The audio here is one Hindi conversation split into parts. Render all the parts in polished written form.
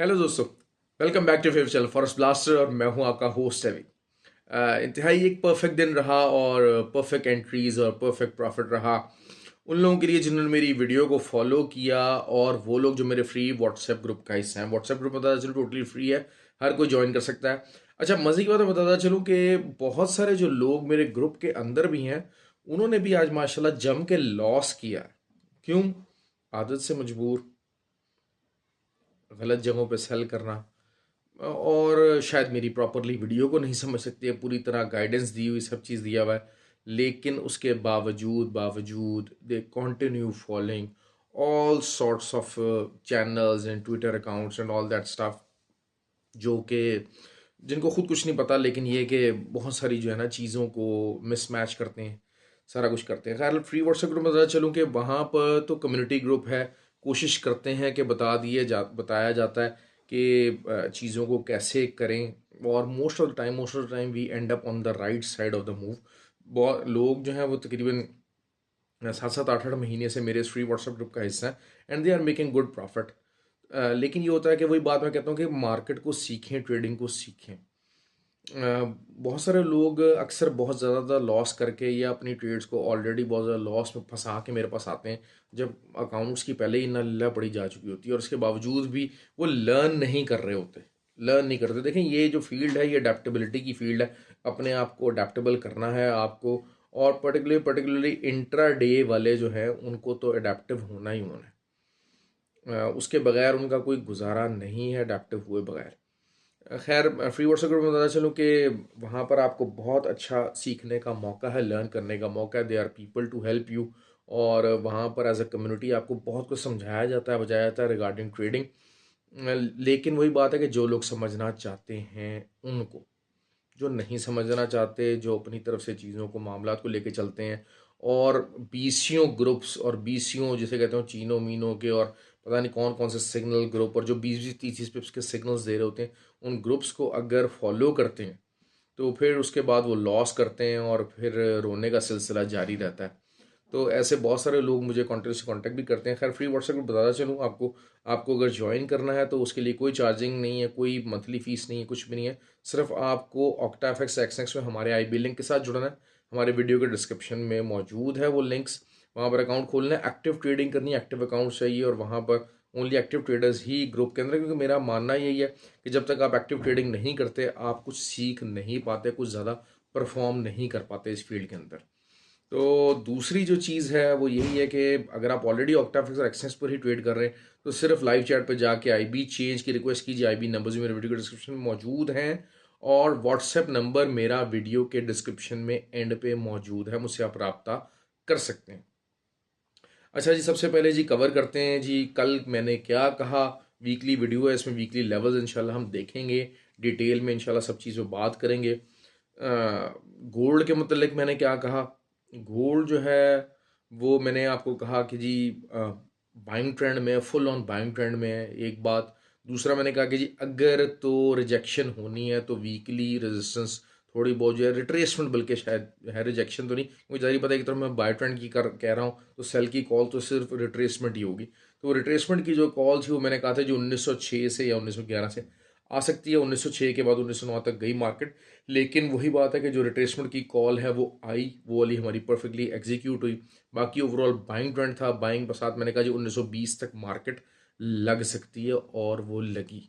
हेलो दोस्तों। Welcome back to favourite channel forest blaster और मैं हूं आपका होस्ट अभी। इंतहाई एक परफेक्ट दिन रहा और परफेक्ट एंट्रीज और परफेक्ट प्रॉफिट रहा उन लोगों के लिए जिन्होंने मेरी वीडियो को फॉलो किया, और वो लोग जो मेरे फ्री व्हाट्सएप ग्रुप का हिस्सा हैं। व्हाट्सएप ग्रुप बताता चलो टोटली फ्री है, हर कोई ज्वाइन कर सकता है। अच्छा, मज़े की बात मैं बताता चलूँ कि बहुत सारे जो लोग मेरे ग्रुप के अंदर भी हैं, उन्होंने भी आज माशाल्लाह जम के लॉस किया है। क्यों? आदत से मजबूर, गलत जगहों पे सेल करना, और शायद मेरी प्रॉपरली वीडियो को नहीं समझ सकती है, पूरी तरह गाइडेंस दी हुई सब चीज़ दिया हुआ है, लेकिन उसके बावजूद बावजूद they continue following all sorts of channels and Twitter accounts and all that stuff, जो कि जिनको खुद कुछ नहीं पता, लेकिन ये कि बहुत सारी जो है ना चीज़ों को मिसमैच करते हैं, सारा कुछ करते हैं। खैर, फ्री व्हाट्सएप ग्रुप में बता चलूँ कि वहाँ पर तो कम्युनिटी ग्रुप है, कोशिश करते हैं कि बताया जाता है कि चीज़ों को कैसे करें, और most of the time we end up on the right side of the move. बहुत लोग जो हैं वो तकरीबन 7 7 8 8 महीने से मेरे इस फ्री व्हाट्सएप ग्रुप का हिस्सा है, and they are making good profit. लेकिन ये होता है कि वही बात मैं कहता हूँ कि मार्केट को सीखें, ट्रेडिंग को सीखें। बहुत सारे लोग अक्सर बहुत ज़्यादा लॉस करके या अपनी ट्रेड्स को ऑलरेडी बहुत ज़्यादा लॉस में फंसा के मेरे पास आते हैं, जब अकाउंट्स की पहले ही ना लल्ला पड़ी जा चुकी होती है, और उसके बावजूद भी वो लर्न नहीं करते। देखें, ये जो फील्ड है, ये अडेप्टेबिलिटी की फील्ड है। अपने आप को अडेप्टेबल करना है आपको, और पर्टिकुलरली इंट्रा डे वाले जो है उनको तो अडेप्टिव होना ही होना है। उसके बगैर उनका कोई गुजारा नहीं है, अडेप्टिव हुए बगैर। खैर, फ्री व्हाट्सएप ग्रुप में बताना चलूँ कि वहाँ पर आपको बहुत अच्छा सीखने का मौका है, लर्न करने का मौका है। They are people to help you, और वहाँ पर एज अ कम्युनिटी आपको बहुत कुछ समझाया जाता है, बताया जाता है रिगार्डिंग ट्रेडिंग। लेकिन वही बात है कि जो लोग समझना चाहते हैं उनको, जो नहीं समझना चाहते, जो अपनी तरफ से चीज़ों को मामलात को लेके चलते हैं, और बीसियों ग्रुप्स और बीसियों जिसे कहते हैं चीनों मीनों के, और पता नहीं कौन कौन से सिग्नल ग्रुप, और जो 20 20 30 30 पिप्स के सिग्नल्स दे रहे होते हैं, उन ग्रुप्स को अगर फॉलो करते हैं तो फिर उसके बाद वो लॉस करते हैं, और फिर रोने का सिलसिला जारी रहता है। तो ऐसे बहुत सारे लोग मुझे कॉन्टेक्ट से कांटेक्ट भी करते हैं। खैर, फ्री व्हाट्सएप ग्रुप बताता चलूँ आपको, आपको अगर ज्वाइन करना है तो उसके लिए कोई चार्जिंग नहीं है, कोई मंथली फीस नहीं है, कुछ भी नहीं है। सिर्फ आपको ऑक्टाफेक्स एक्सनेक्स में हमारे IB लिंक के साथ जुड़ना है। हमारे वीडियो के डिस्क्रिप्शन में मौजूद है वो लिंक्स। वहाँ पर अकाउंट खोलना है, एक्टिव ट्रेडिंग करनी है, एक्टिव अकाउंट चाहिए, और वहाँ पर ओनली एक्टिव ट्रेडर्स ही ग्रुप के अंदर, क्योंकि मेरा मानना यही है कि जब तक आप एक्टिव ट्रेडिंग नहीं करते, आप कुछ सीख नहीं पाते, कुछ ज़्यादा परफॉर्म नहीं कर पाते इस फील्ड के अंदर। तो दूसरी जो चीज़ है वो यही है कि अगर आप ऑलरेडी ऑक्टाफिक्स और एक्सेस पर ही ट्रेड कर रहे हैं, तो सिर्फ लाइव चैट पर जाके IB चेंज की रिक्वेस्ट कीजिए। IB नंबर्स भी मेरे वीडियो के डिस्क्रिप्शन में मौजूद हैं, और व्हाट्सएप नंबर मेरा वीडियो के डिस्क्रिप्शन में एंड पे मौजूद है, मुझसे आप रब्ता कर सकते हैं। अच्छा जी, सबसे पहले जी कवर करते हैं जी कल मैंने क्या कहा। वीकली वीडियो है, इसमें वीकली लेवल्स इंशाल्लाह हम देखेंगे, डिटेल में इंशाल्लाह सब चीज़ों बात करेंगे। गोल्ड के मतलब मैंने क्या कहा? गोल्ड जो है वो मैंने आपको कहा कि जी बाइंग ट्रेंड में, फुल ऑन बाइंग ट्रेंड में है, एक बात। दूसरा मैंने कहा कि जी अगर तो रिजेक्शन होनी है तो वीकली रेजिस्टेंस थोड़ी बहुत जो है रिट्रेसमेंट, बल्कि शायद है, रिजेक्शन तो नहीं, मुझे ज़ाहिर पता है कि तरफ मैं बाय ट्रेंड की कह रहा हूँ, तो सेल की कॉल तो सिर्फ रिट्रेसमेंट ही होगी। तो रिट्रेसमेंट की जो कॉल थी वो मैंने कहा था जो 1906 से या 1911 से आ सकती है। 1906 के बाद 1909 तक गई मार्केट, लेकिन वही बात है कि जो रिट्रेसमेंट की कॉल है वो आई, वो वाली हमारी परफेक्टली एग्जीक्यूट हुई। बाकी ओवरऑल बाइंग ट्रेंड था, बाइंग के साथ मैंने कहा जी 1920 तक मार्केट लग सकती है, और वो लगी।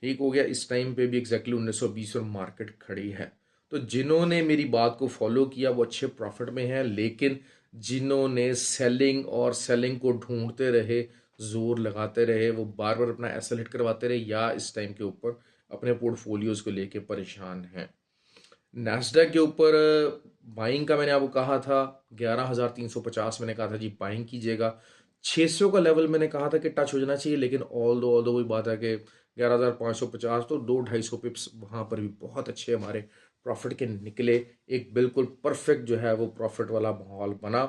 ठीक हो गया, इस टाइम पे भी एग्जैक्टली 1920 और मार्केट खड़ी है। तो जिन्होंने मेरी बात को फॉलो किया वो अच्छे प्रॉफिट में हैं, लेकिन जिन्होंने सेलिंग को ढूंढते रहे, जोर लगाते रहे, वो बार बार अपना एसएल हिट करवाते रहे, या इस टाइम के ऊपर अपने पोर्टफोलियोज को लेके परेशान हैं। नैस्डैक के ऊपर बाइंग का मैंने आपको कहा था, 11,350 मैंने कहा था जी बाइंग कीजिएगा। 600 का लेवल मैंने कहा था कि टच हो जाना चाहिए, लेकिन ऑल दो वही बात है कि 11,550, तो 2 250 पिप्स वहाँ पर भी बहुत अच्छे हमारे प्रॉफिट के निकले। एक बिल्कुल परफेक्ट जो है वो प्रॉफिट वाला माहौल बना।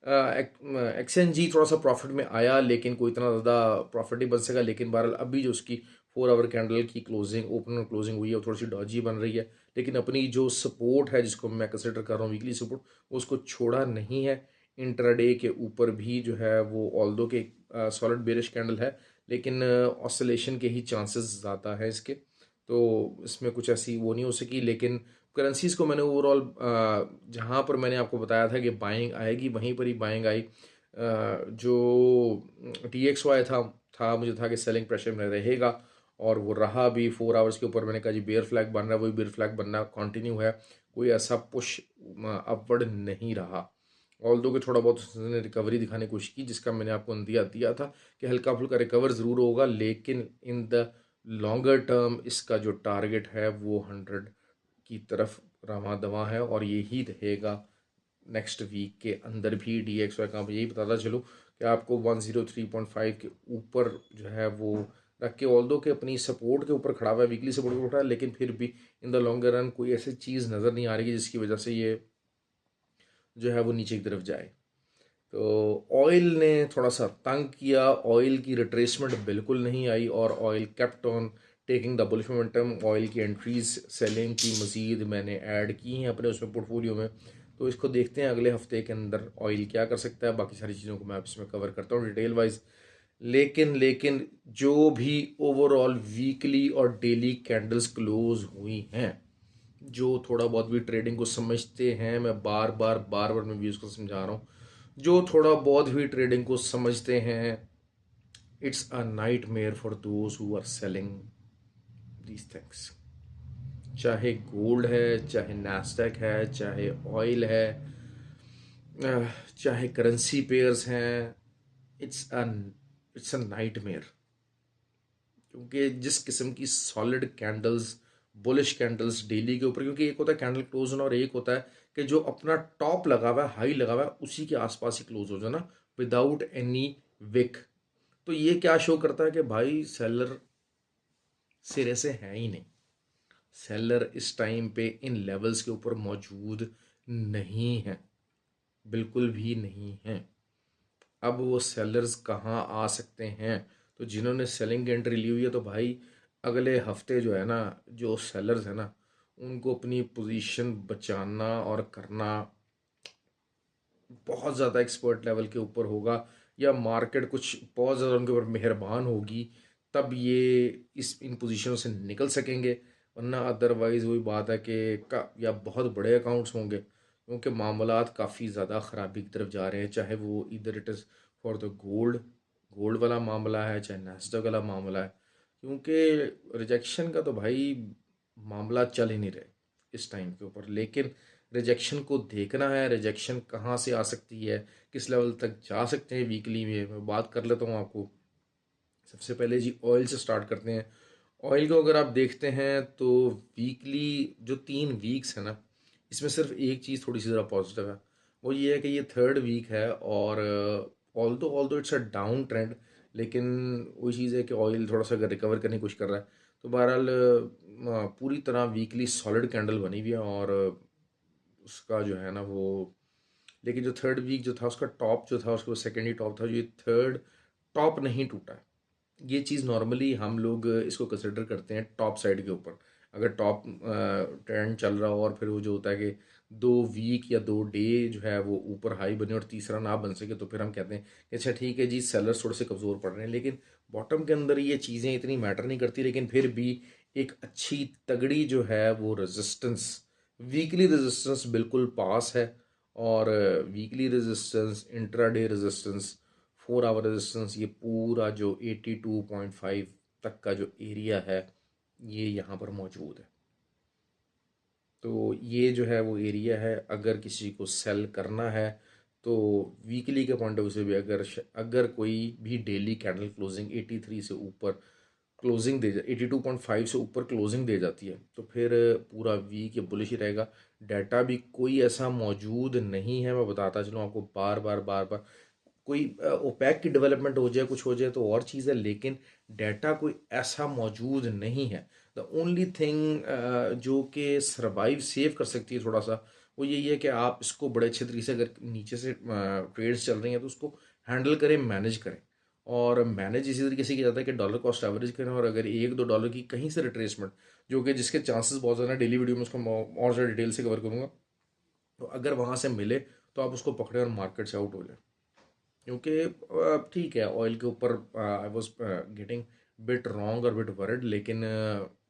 XNG थोड़ा सा प्रॉफिट में आया, लेकिन कोई इतना ज़्यादा प्रॉफिट नहीं बन सका। लेकिन बहरहाल अभी जो उसकी 4 आवर कैंडल की क्लोजिंग, ओपन और क्लोजिंग हुई है, वो थोड़ी सी डॉजी बन रही है, लेकिन अपनी जो सपोर्ट है, जिसको मैं कंसिडर कर रहा हूँ वीकली सपोर्ट, उसको छोड़ा नहीं है। इंट्राडे के ऊपर भी जो है वो ऑल्दो के सॉलिड बेरिश कैंडल है, लेकिन ऑसिलेशन के ही चांसेस ज़्यादा है इसके, तो इसमें कुछ ऐसी वो नहीं हो सकी। लेकिन करेंसीज़ को मैंने ओवरऑल जहाँ पर मैंने आपको बताया था कि बाइंग आएगी वहीं पर ही बाइंग आई। जो DXY था मुझे था कि सेलिंग प्रेशर में रहेगा, और वो रहा भी 4 आवर्स के ऊपर। मैंने कहा जी बेयर फ्लैग बन रहा है, वही बेयर फ्लैग बनना कंटिन्यू है, कोई ऐसा पुश अपवर्ड नहीं रहा। ऑल्दो कि थोड़ा बहुत उसने रिकवरी दिखाने की कोशिश की, जिसका मैंने आपको अंदिया दिया था कि हल्का फुल्का रिकवर ज़रूर होगा, लेकिन इन द लॉन्गर टर्म इसका जो टारगेट है वो 100 की तरफ रवा दवा है, और यही रहेगा नेक्स्ट वीक के अंदर भी। DXY का यही बताता चलो कि आपको 103.5 के ऊपर जो है वो रख के, ऑल्दो के अपनी सपोर्ट के ऊपर खड़ा हुआ है, वीकली सपोर्ट के ऊपर खड़ा है, लेकिन फिर भी इन द लॉन्गर रन कोई ऐसी चीज़ नज़र नहीं आ रही जिसकी वजह से ये जो है वो नीचे की तरफ जाए। तो ऑयल ने थोड़ा सा तंग किया, ऑयल की रिट्रेसमेंट बिल्कुल नहीं आई, और oil kept on taking the bullish momentum. Oil की एंट्रीज सेलिंग की मज़ीद मैंने ऐड की हैं अपने उसमें पोर्टफोलियो में, तो इसको देखते हैं अगले हफ्ते के अंदर ऑयल क्या कर सकता है। बाकी सारी चीज़ों को मैं इसमें कवर करता हूँ डिटेल वाइज। लेकिन जो भी ओवरऑल वीकली और डेली कैंडल्स क्लोज हुई हैं, जो थोड़ा बहुत भी ट्रेडिंग को समझते हैं, मैं बार बार मैं भी उसको समझा रहा हूँ, जो थोड़ा बहुत भी ट्रेडिंग को समझते हैं, it's a nightmare for those who are selling these things. चाहे गोल्ड है, चाहे नैस्डैक है, चाहे ऑयल है, चाहे करेंसी पेयर्स हैं, इट्स अ नाइट मेयर। क्योंकि जिस किस्म की solid candles, bullish candles daily के ऊपर, क्योंकि एक होता है कैंडल क्लोज होना और एक होता है कि जो अपना टॉप लगा हुआ है, हाई लगा हुआ है, उसी के आसपास ही क्लोज हो जाना विदाउट एनी विक। तो ये क्या शो करता है कि भाई सेलर सिरे से है ही नहीं, सेलर इस टाइम पे इन लेवल्स के ऊपर मौजूद नहीं है, बिल्कुल भी नहीं है। अब वो सेलर्स कहाँ आ सकते हैं? तो जिन्होंने सेलिंग एंट्री ली हुई है, तो भाई अगले हफ्ते जो है ना, जो सेलर्स है ना, उनको अपनी पोजीशन बचाना और करना बहुत ज़्यादा एक्सपर्ट लेवल के ऊपर होगा, या मार्केट कुछ बहुत ज़्यादा उनके ऊपर मेहरबान होगी, तब ये इस इन पोजीशनों से निकल सकेंगे। वरना अदरवाइज़ वही बात है कि का या बहुत बड़े अकाउंट्स होंगे, क्योंकि मामलात काफ़ी ज़्यादा ख़राबी की तरफ जा रहे हैं, चाहे वो इधर it is for the gold, gold वाला मामला है, चाहे नैस्डैक वाला मामला है। क्योंकि रिजेक्शन का तो भाई मामला चल ही नहीं रहे इस टाइम के ऊपर। लेकिन रिजेक्शन को देखना है, रिजेक्शन कहाँ से आ सकती है, किस लेवल तक जा सकते हैं वीकली में, मैं बात कर लेता हूँ आपको। सबसे पहले जी ऑयल से स्टार्ट करते हैं। ऑयल को अगर आप देखते हैं तो वीकली जो 3 वीक्स है ना, इसमें सिर्फ एक चीज़ थोड़ी सी ज़रा पॉजिटिव है, वो ये है कि ये थर्ड वीक है, और although it's a down trend, लेकिन वही चीज़ है कि ऑयल थोड़ा सा अगर रिकवर करने की कोशिश कर रहा है, तो बहरहाल पूरी तरह वीकली सॉलिड कैंडल बनी हुई है, और उसका जो है ना वो, लेकिन जो थर्ड वीक जो था उसका टॉप जो था, उसका सेकेंड ही टॉप था, जो ये थर्ड टॉप नहीं टूटा है। ये चीज़ नॉर्मली हम लोग इसको कंसिडर करते हैं टॉप साइड के ऊपर। अगर टॉप ट्रेंड चल रहा हो, और फिर वो जो होता है कि 2 वीक या 2 डे जो है वो ऊपर हाई बने और तीसरा ना बन सके, तो फिर हम कहते हैं कि अच्छा ठीक है जी, सेलर्स थोड़े से कमज़ोर पड़ रहे हैं। लेकिन बॉटम के अंदर ये चीज़ें इतनी मैटर नहीं करती, लेकिन फिर भी एक अच्छी तगड़ी जो है वो रेजिस्टेंस, वीकली रेजिस्टेंस बिल्कुल पास है। और weekly resistance, intraday resistance, 4 hour resistance, ये पूरा जो 82.5 तक का जो एरिया है, ये यहाँ पर मौजूद है। तो ये जो है वो एरिया है, अगर किसी को सेल करना है तो वीकली के पॉइंट ऑफ व्यू से भी, अगर कोई भी डेली कैंडल क्लोजिंग 83 से ऊपर क्लोजिंग दे जा 82.5 से ऊपर क्लोजिंग दे जाती है, तो फिर पूरा वीक ये बुलिश ही रहेगा। डाटा भी कोई ऐसा मौजूद नहीं है, मैं बताता चलूँ आपको बार बार। कोई ओपैक की डेवलपमेंट हो जाए, कुछ हो जाए तो और चीज़ है, लेकिन डाटा कोई ऐसा मौजूद नहीं है। द ओनली थिंग जो कि सर्वाइव सेव कर सकती है थोड़ा सा, वो यही है कि आप इसको बड़े अच्छे तरीके से, अगर नीचे से ट्रेड्स चल रही हैं तो उसको हैंडल करें, मैनेज करें। और मैनेज इसी तरीके से किया जाता है कि डॉलर कॉस्ट एवरेज करें, और अगर 1-2 डॉलर की कहीं से रिट्रेसमेंट, जो कि जिसके चांसेस बहुत ज़्यादा, डेली वीडियो में उसको और ज़्यादा डिटेल से कवर करूँगा, तो अगर वहाँ से मिले तो आप उसको पकड़ें और मार्केट से आउट हो जाए। क्योंकि ठीक है, ऑयल के ऊपर I was getting bit wrong और बिट वरिड, लेकिन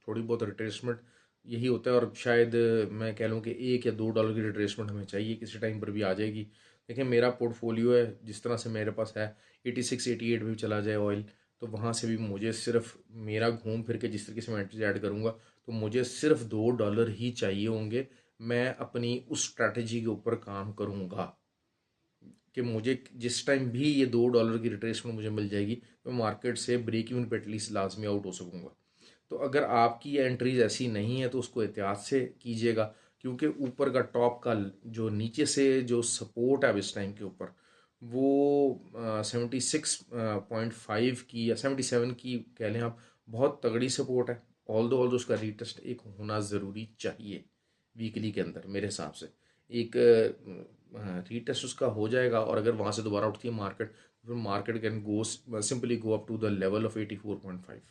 थोड़ी बहुत रिट्रेसमेंट यही होता है। और शायद मैं कह लूँ कि $1 या $2 की रिट्रेसमेंट हमें चाहिए, किसी टाइम पर भी आ जाएगी। देखिए मेरा पोर्टफोलियो है जिस तरह से मेरे पास है, 86-88 भी चला जाए ऑयल, तो वहाँ से भी मुझे सिर्फ मेरा घूम फिर के जिस तरीके से मैं एंट्रीज ऐड करूँगा, तो मुझे सिर्फ $2 ही चाहिए होंगे। मैं अपनी उस स्ट्रैटेजी के ऊपर काम करूँगा कि मुझे जिस टाइम भी ये $2 की रिट्रेसमेंट मुझे मिल जाएगी, मैं मार्केट से ब्रेक इवन पे एटलीस्ट लाजमी आउट हो सकूँगा। तो अगर आपकी एंट्रीज ऐसी नहीं है तो उसको एहतियात से कीजिएगा, क्योंकि ऊपर का टॉप का जो नीचे से जो सपोर्ट है अब इस टाइम के ऊपर, वो 76.5 की या 77 की कह लें आप, बहुत तगड़ी सपोर्ट है। ऑल दो उसका रीटेस्ट एक होना ज़रूरी चाहिए वीकली के अंदर मेरे हिसाब से। एक रीटेस्ट उसका हो जाएगा, और अगर वहाँ से दोबारा उठती है मार्केट, फिर market can go simply go up to the level of 84.5।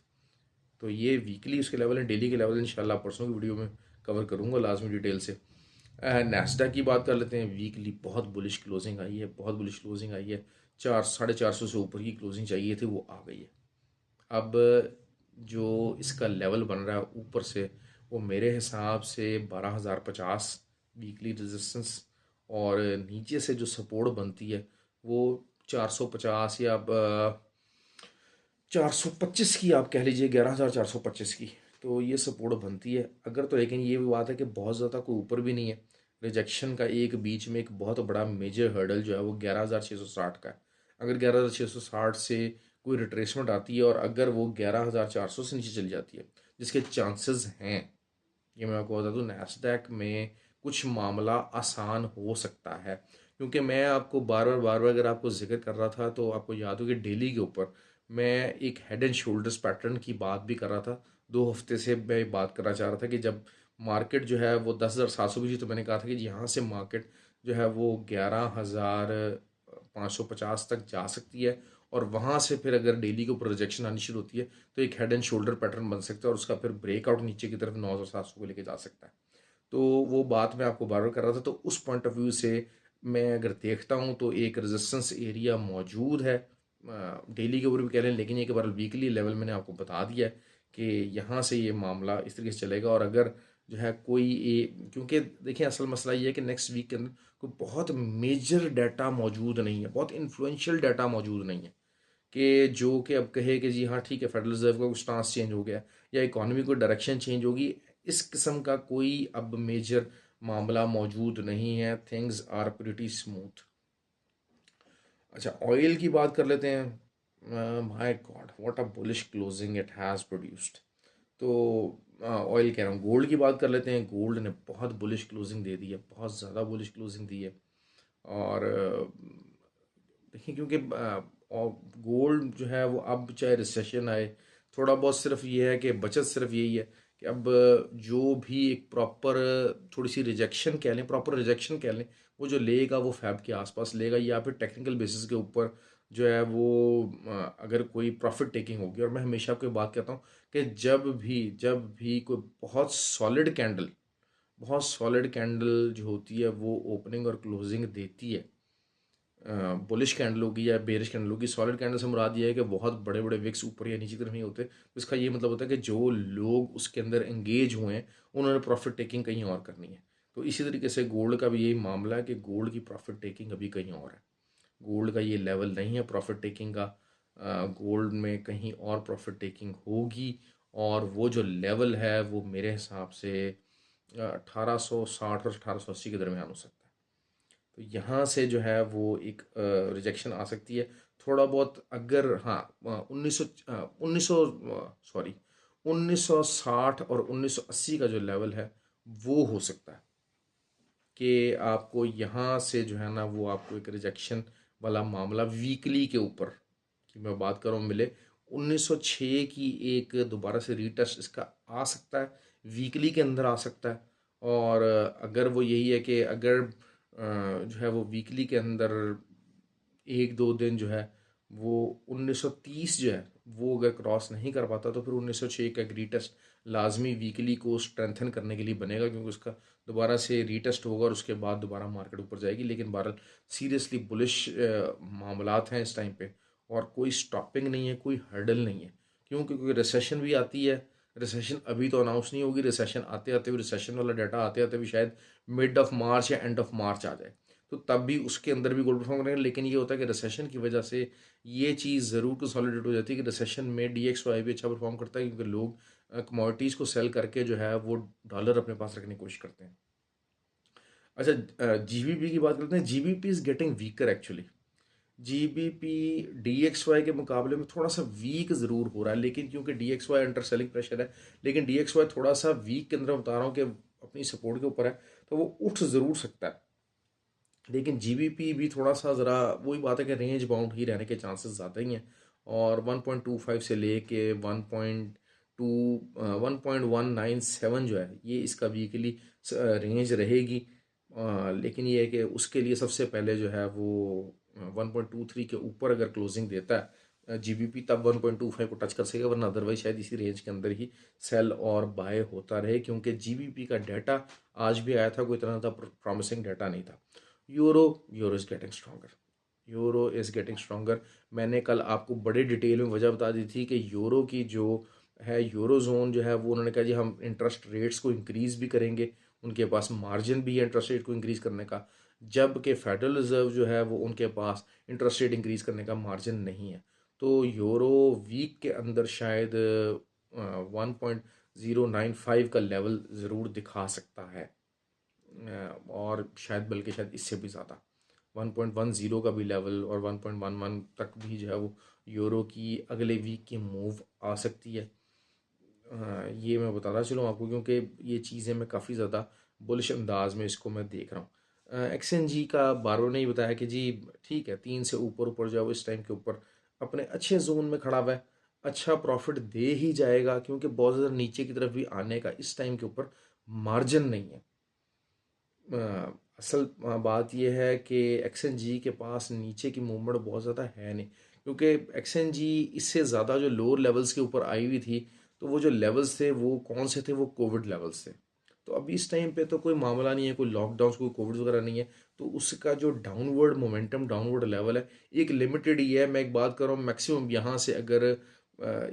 तो ये वीकली उसके लेवल हैं। डेली के लेवल इंशाल्लाह परसों की वीडियो में कवर करूँगा लाजमी डिटेल से। नैस्डैक की बात कर लेते हैं। वीकली बहुत बुलिश क्लोजिंग आई है, बहुत बुलिश क्लोजिंग आई है। 400-450 से ऊपर की क्लोजिंग चाहिए थी, वो आ गई है। अब जो इसका लेवल बन रहा है ऊपर से, वो मेरे हिसाब से 12,050 वीकली रेजिस्टेंस, और नीचे से जो सपोर्ट बनती है वो 450 या 425 की, आप कह लीजिए 11,425 की। तो ये सपोर्ट बनती है अगर, तो लेकिन ये भी बात है कि बहुत ज़्यादा कोई ऊपर भी नहीं है। रिजेक्शन का एक बीच में एक बहुत बड़ा मेजर हर्डल जो है वो 11,660 का है। अगर 11,660 से कोई रिट्रेसमेंट आती है और अगर वो 11,400 से नीचे चली जाती है, जिसके चांसेस हैं, ये मैं आपको बता दूँ, नैस्डैक में कुछ मामला आसान हो सकता है। क्योंकि मैं आपको बार बार अगर आपको जिक्र कर रहा था तो आपको याद हो कि डेली के ऊपर मैं एक हेड एंड शोल्डर्स पैटर्न की बात भी कर रहा था। 2 हफ्ते से मैं बात करना चाह रहा था कि जब मार्केट जो है वो 10,700 भी थी, तो मैंने कहा था कि यहाँ से मार्केट जो है वो 11,550 तक जा सकती है। और वहाँ से फिर अगर डेली के ऊपर रिजेक्शन आनी शुरू होती है, तो एक हेड एंड शोल्डर पैटर्न बन सकता है, और उसका फिर ब्रेकआउट नीचे की तरफ 9,700 को लेके जा सकता है। तो वो बात मैं आपको बार बार कर रहा था। तो उस पॉइंट ऑफ व्यू से मैं अगर देखता हूँ तो एक रेजिस्टेंस एरिया मौजूद है डेली के ऊपर भी कह लें, लेकिन एक बार वीकली लेवल मैंने आपको बता दिया है कि यहाँ से ये मामला इस तरीके से चलेगा। और अगर जो है कोई क्योंकि देखिए असल मसला ये है कि नेक्स्ट वीक के अंदर कोई बहुत मेजर डाटा मौजूद नहीं है, बहुत इन्फ्लुएंशियल डाटा मौजूद नहीं है कि जो कि अब कहे कि जी हाँ ठीक है, फेडरल रिजर्व का कुछ स्टांस चेंज हो गया या इकोनॉमी को डायरेक्शन चेंज होगी। इस किस्म का कोई अब मेजर मामला मौजूद नहीं है। Things are pretty smooth. अच्छा, ऑयल की बात कर लेते हैं। My God, what a bullish closing it has produced. तो ऑयल कह रहा हूँ, गोल्ड की बात कर लेते हैं। गोल्ड ने बहुत बुलिश क्लोजिंग दे दी है, बहुत ज़्यादा बुलिश क्लोजिंग दी है। और देखिए क्योंकि गोल्ड जो है वो अब चाहे रिसेशन आए, थोड़ा बहुत सिर्फ ये है कि बचत सिर्फ यही है कि अब जो भी एक प्रॉपर थोड़ी सी रिजेक्शन कह लें, प्रॉपर रिजेक्शन कह लें, वो जो लेगा वो फैब के आसपास लेगा, या फिर टेक्निकल बेसिस के ऊपर जो है वो अगर कोई प्रॉफिट टेकिंग होगी। और मैं हमेशा आपको बात कहता हूँ कि जब भी कोई बहुत सॉलिड कैंडल जो होती है वो ओपनिंग और क्लोजिंग देती है, बुलिश कैंडल होगी या बेरिश कैंडल होगी, सॉलिड कैंडल से मुराद ये है कि बहुत बड़े बड़े विक्स ऊपर या नीचे की तरफ नहीं होते। तो इसका ये मतलब होता है कि जो लोग उसके अंदर एंगेज हुए हैं उन्होंने प्रॉफिट टेकिंग कहीं और करनी है। तो इसी तरीके से गोल्ड का भी यही मामला है कि गोल्ड की प्रॉफिट टेकिंग अभी कहीं और है। गोल्ड का ये लेवल नहीं है प्रॉफिट टेकिंग का। गोल्ड में कहीं और प्रॉफिट टेकिंग होगी, और वो जो लेवल है वो मेरे हिसाब से 1860 और 1880 के दरमियान हो सकता है। तो यहाँ से जो है वो एक रिजेक्शन आ सकती है थोड़ा बहुत। अगर हाँ 1960 और 1980 का जो लेवल है वो हो सकता है कि आपको यहाँ से जो है ना वो आपको एक रिजेक्शन वाला मामला वीकली के ऊपर की मैं बात कर रहा हूँ मिले। 1906 की एक दोबारा से रीटेस्ट इसका आ सकता है, वीकली के अंदर आ सकता है। और अगर वो यही है कि अगर जो है वो वीकली के अंदर एक दो दिन जो है वो 1930 जो है वो अगर क्रॉस नहीं कर पाता तो फिर 1906 का एक रीटेस्ट लाजमी वीकली को स्ट्रेंथन करने के लिए बनेगा, क्योंकि उसका दोबारा से रीटेस्ट होगा और उसके बाद दोबारा मार्केट ऊपर जाएगी। लेकिन बहरहाल सीरियसली बुलिश मामलात हैं इस टाइम पे, और कोई स्टॉपिंग नहीं है, कोई हर्डल नहीं है। क्यों? क्योंकि रिसेशन भी आती है। रिसेशन अभी तो अनाउंस नहीं होगी, रिसेशन आते आते भी, रिसेशन वाला डाटा आते आते भी शायद मिड ऑफ मार्च या एंड ऑफ मार्च आ जाए, तो तब भी उसके अंदर भी गोल्ड परफॉर्म करेंगे। लेकिन ये होता है कि रिसेशन की वजह से ये चीज़ ज़रूर कंसोलिडेट हो जाती है कि रिसेशन में DXY भी अच्छा परफॉर्म करता है, क्योंकि लोग कमोडिटीज़ को सेल करके जो है वो डॉलर अपने पास रखने की कोशिश करते हैं। अच्छा, GBP की बात करते हैं। GBP is getting weaker actually. GBP DXY के मुकाबले में थोड़ा सा वीक ज़रूर हो रहा है, लेकिन क्योंकि DXY अंडर सेलिंग प्रेशर है, लेकिन DXY थोड़ा सा वीक के अंदर बता रहा हूँ कि अपनी सपोर्ट के ऊपर है, तो वो उठ ज़रूर सकता है। लेकिन GBP भी थोड़ा सा ज़रा वही बात है कि रेंज बाउंड ही रहने के चांसेस ज़्यादा ही हैं, और 1.25 से लेके 1.197 जो है ये इसका वीकली रेंज रहेगी। लेकिन ये है कि उसके लिए सबसे पहले जो है वो 1.23 के ऊपर अगर क्लोजिंग देता है GBP, तब 1.25 को टच कर सकेगा, वरना अदरवाइज शायद इसी रेंज के अंदर ही सेल और बाय होता रहे, क्योंकि GBP का डाटा आज भी आया था, कोई तरह का प्रॉमिसिंग डाटा नहीं था। Euro is getting stronger. Euro is getting stronger. मैंने कल आपको बड़े डिटेल में वजह बता दी थी कि यूरो की जो है, यूरो जोन जो है वो उन्होंने कहा जी हम इंटरेस्ट रेट्स को इंक्रीज़ भी करेंगे, उनके पास मार्जिन भी है इंटरेस्ट रेट को इंक्रीज़ करने का, जबकि फेडरल रिजर्व जो है वो उनके पास इंटरेस्ट रेट इंक्रीज़ करने का मार्जिन नहीं है। तो यूरो वीक के अंदर शायद 1.095 का लेवल ज़रूर दिखा सकता है, और शायद बल्कि शायद इससे भी ज़्यादा 1.10 का भी लेवल, और 1.11 तक भी जो है वो यूरो की अगले वीक की मूव आ सकती है। ये मैं बताता चलूँ आपको, क्योंकि ये चीज़ें मैं काफ़ी ज़्यादा बुलिश अंदाज में इसको मैं देख रहा हूँ। XNG का बारो ने ही बताया कि जी ठीक है, 3 से ऊपर ऊपर जाओ, इस टाइम के ऊपर अपने अच्छे जोन में खड़ा हुआ है, अच्छा प्रॉफिट दे ही जाएगा, क्योंकि बहुत ज़्यादा नीचे की तरफ भी आने का इस टाइम के ऊपर मार्जिन नहीं है। असल बात यह है कि XNG के पास नीचे की मूवमेंट बहुत ज़्यादा है नहीं, क्योंकि XNG इससे ज़्यादा जो लोअर लेवल्स के ऊपर आई हुई थी, तो वो जो लेवल्स थे वो कौन से थे? वो कोविड लेवल्स थे। तो अभी इस टाइम पे तो कोई मामला नहीं है, कोई लॉकडाउन, कोई कोविड वगैरह नहीं है, तो उसका जो डाउनवर्ड मोमेंटम, डाउनवर्ड लेवल है, एक लिमिटेड ही है। मैं एक बात कर रहा हूँ, मैक्सिमम यहाँ से अगर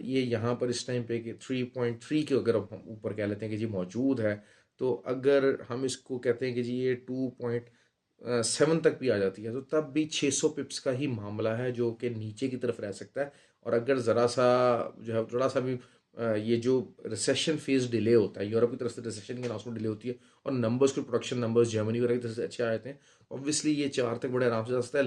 ये यहाँ पर इस टाइम पे कि 3.3 के अगर हम ऊपर कह लेते हैं कि जी मौजूद है, तो अगर हम इसको कहते हैं कि जी ये 2.7 तक भी आ जाती है, तो तब भी 600 पिप्स का ही मामला है जो कि नीचे की तरफ रह सकता है। और अगर ज़रा सा जो है थोड़ा सा भी ये जो रिसेशन फेज डिले होता है, यूरोप की तरफ से रिसेशन की अनाउंसमेंट डिले होती है, और नंबर्स के प्रोडक्शन नंबर्स जर्मनी वगैरह की तरफ से अच्छे आए थे, ऑब्वियसली ये 4 तक बड़े आराम से जा सकता है।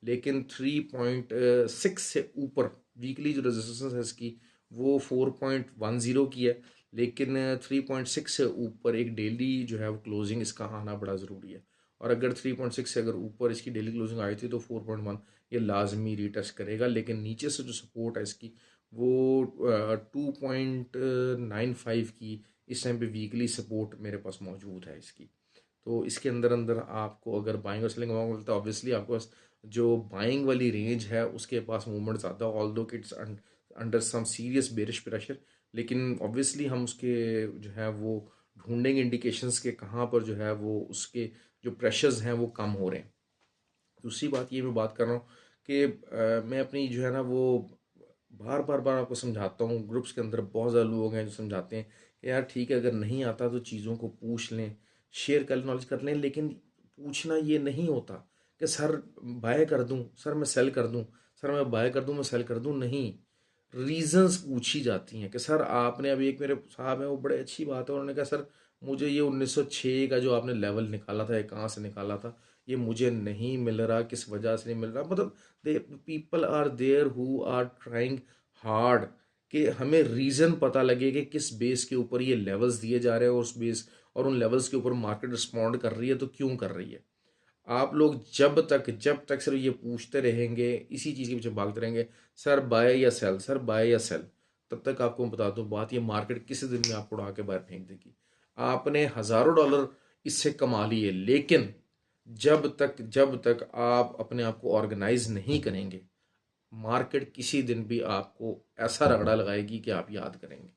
लेकिन 3.6 से ऊपर वीकली जो रेजिस्टेंस है इसकी वो 4.10 की है, लेकिन 3.6 से ऊपर एक डेली जो है वो क्लोजिंग इसका आना बड़ा ज़रूरी है। और अगर 3.6 से अगर ऊपर इसकी डेली क्लोजिंग आई थी तो 4.1 ये लाजमी रीटेस्ट करेगा। लेकिन नीचे से जो सपोर्ट है इसकी वो 2.95 की इस टाइम पे वीकली सपोर्ट मेरे पास मौजूद है इसकी। तो इसके अंदर अंदर आपको अगर बाइंग और सेलिंग अमाउंट मिलता है, ऑब्वियसली आपके पास जो बाइंग वाली रेंज है उसके पास मूवमेंट ज़्यादा, although it's under some serious bearish pressure, लेकिन ऑब्वियसली हम उसके जो है वो ढूंढेंगे इंडिकेशंस के कहाँ पर जो है वो उसके जो प्रेशर्स हैं वो कम हो रहे हैं। दूसरी बात ये मैं बात कर रहा हूँ कि मैं अपनी जो है ना वो बार बार आपको समझाता हूँ, ग्रुप्स के अंदर बहुत ज़्यादा लोग हैं जो समझाते हैं कि यार ठीक है, अगर नहीं आता तो चीज़ों को पूछ लें, शेयर कर नॉलेज कर लें, लेकिन पूछना ये नहीं होता कि सर बाय कर दूं, सर मैं सेल कर दूं, सर मैं बाय कर दूं, मैं सेल कर दूं, नहीं। रीजंस पूछी जाती हैं कि सर आपने अभी, एक मेरे साहब हैं वो बड़े अच्छी बात है, उन्होंने कहा सर मुझे ये 1906 का जो आपने लेवल निकाला था, ये कहाँ से निकाला था, ये मुझे नहीं मिल रहा, किस वजह से नहीं मिल रहा। मतलब they people are there who are trying hard कि हमें रीज़न पता लगे कि किस बेस के ऊपर ये लेवल्स दिए जा रहे हैं, और उस बेस और उन लेवल्स के ऊपर मार्केट रिस्पॉन्ड कर रही है, तो क्यों कर रही है। आप लोग जब तक सिर्फ ये पूछते रहेंगे, इसी चीज़ के पीछे भागते रहेंगे, सर बाय या सेल, सर बाय या सेल, तब तक आपको मैं बता दूं बात, ये मार्केट किसी दिन में आपको उड़ा के बाहर फेंक देगी। आपने हज़ारों डॉलर इससे कमा लिए, लेकिन जब तक आप अपने आप को ऑर्गेनाइज नहीं करेंगे, मार्केट किसी दिन भी आपको ऐसा रगड़ा लगाएगी कि आप याद करेंगे,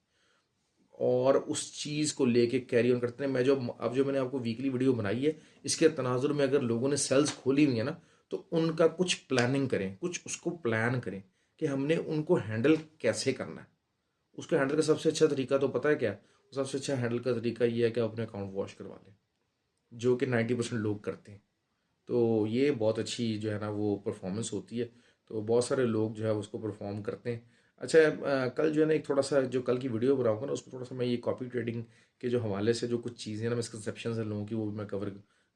और उस चीज़ को लेके कैरी ऑन करते हैं। मैं जो अब जो मैंने आपको वीकली वीडियो बनाई है, इसके तनाजुर में अगर लोगों ने सेल्स खोली हुई है ना, तो उनका कुछ प्लानिंग करें, कुछ उसको प्लान करें कि हमने उनको हैंडल कैसे करना है। उसको हैंडल का सबसे अच्छा तरीका तो पता है क्या है? सबसे अच्छा हैंडल का तरीका ये है कि आप अपने अकाउंट वॉश करवा लें, जो कि 90% लोग करते हैं। तो ये बहुत अच्छी जो है ना वो परफॉर्मेंस होती है। तो बहुत सारे लोग जो है उसको परफॉर्म करते हैं। अच्छा, कल जो है ना एक थोड़ा सा जो कल की वीडियो बनाऊंगा ना, उसमें थोड़ा सा मैं ये कॉपी ट्रेडिंग के जो हवाले से जो कुछ चीज़ें ना मिसकंसेप्शन है लोगों की, वो भी मैं कवर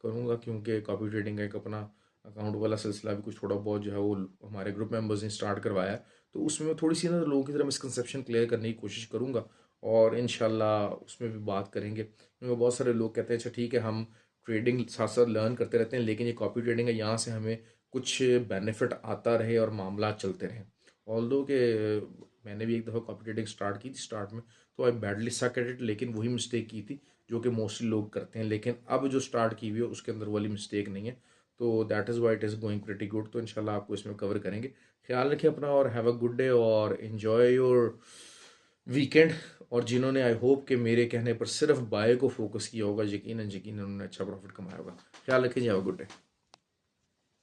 करूँगा, क्योंकि कॉपी ट्रेडिंग का एक अपना अकाउंट वाला सिलसिला भी कुछ थोड़ा बहुत जो है वो हमारे ग्रुप मेंबर्स ने स्टार्ट करवाया है। तो उसमें मैं थोड़ी सी ना लोगों की तरह मिसकंसेप्शन क्लियर करने की कोशिश करूँगा, और इंशाल्लाह उसमें भी बात करेंगे, क्योंकि बहुत सारे लोग कहते हैं अच्छा ठीक है हम ट्रेडिंग साथ साथ लर्न करते रहते हैं, लेकिन ये कॉपी ट्रेडिंग है, यहाँ से हमें कुछ बेनिफिट आता रहे और मामला चलते रहें। ऑल्दो कि मैंने भी एक दफ़ा कॉपी ट्रेडिंग स्टार्ट की थी स्टार्ट में, तो आई बैडली सक एट इट, लेकिन वही मिस्टेक की थी जो कि मोस्टली लोग करते हैं। लेकिन अब जो स्टार्ट की हुई है उसके अंदर वाली मिस्टेक नहीं है। तो that is why it is going pretty good. तो इंशाल्लाह आपको इसमें कवर करेंगे। ख्याल रखें अपना, और हैव अ गुड डे, और इन्जॉय योर वीकेंड। और जिन्होंने आई होप कि मेरे कहने पर सिर्फ बाय को फोकस किया होगा, यकीनन यकीनन उन्होंने अच्छा प्रॉफिट कमाया होगा। ख्याल रखें जी, हैव अ गुड डे।